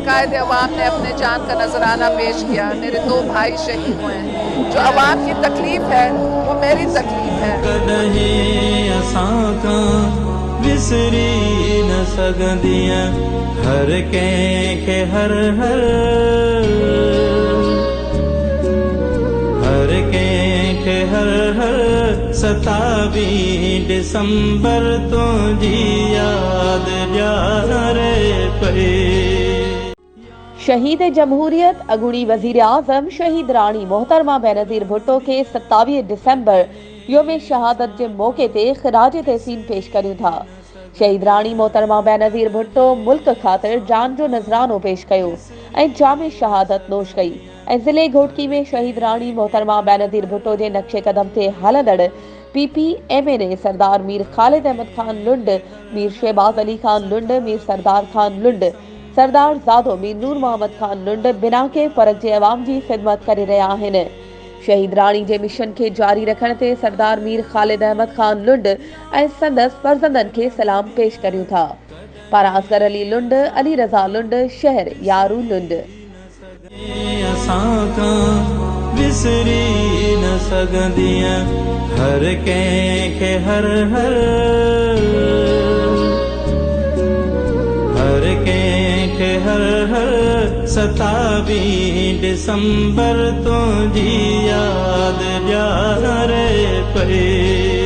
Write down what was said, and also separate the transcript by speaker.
Speaker 1: कायद अवाम ने अपने जान का नजराना पेश किया। मेरे 2 भाई शहीद हुए हैं। जो अवाम की तकलीफ है वो मेरी तकलीफ है।
Speaker 2: विसरी न सगंदियां हर के हर हर हर के हर हर 27 दिसंबर तो जी याद जा रे पे।
Speaker 3: शहीद जमहूरियत अगुणी वजीर आजम शहीद राणी मोहतरमा बेनज़ीर भुट्टो के 27 दिसंबर योम शहादत के मौके ते खिराज तहसीन पेश करियो था। शहीद राणी मोहतरमा बेनज़ीर भुट्टो मुल्क खातिर जान जो नजरानो पेश कयो ऐं जाम शहादत नोश कई ऐं ज़िले घोटकी में शहीद राणी मोहतरमा बेनज़ीर भुट्टो के नक्शे कदम ते हलंदड़ PPMA ने सरदार मीर खालिद अहमद खान लुंड, मीर शहबाज अली खान लुंड, मीर सरदार खान लुंड, सरदार ज़ादो मीर नूर मोहम्मद खान लुंड बिना के फर्क जे अवाम जी खिदमत करे रहा आहिनि। शहीद राणी जे मिशन के जारी रखण ते सरदार मीर खालिद अहमद खान लुंड ऐं संदस फर्जंदन के सलाम पेश करियो था। पारां असगर अली लुंड, अली रज़ा लुंड, शहर यारू लुंड।
Speaker 2: विसरी न सगंदियां हर के हर हर हर के हर हर 27 दिसंबर तो जी याद जा रे पे।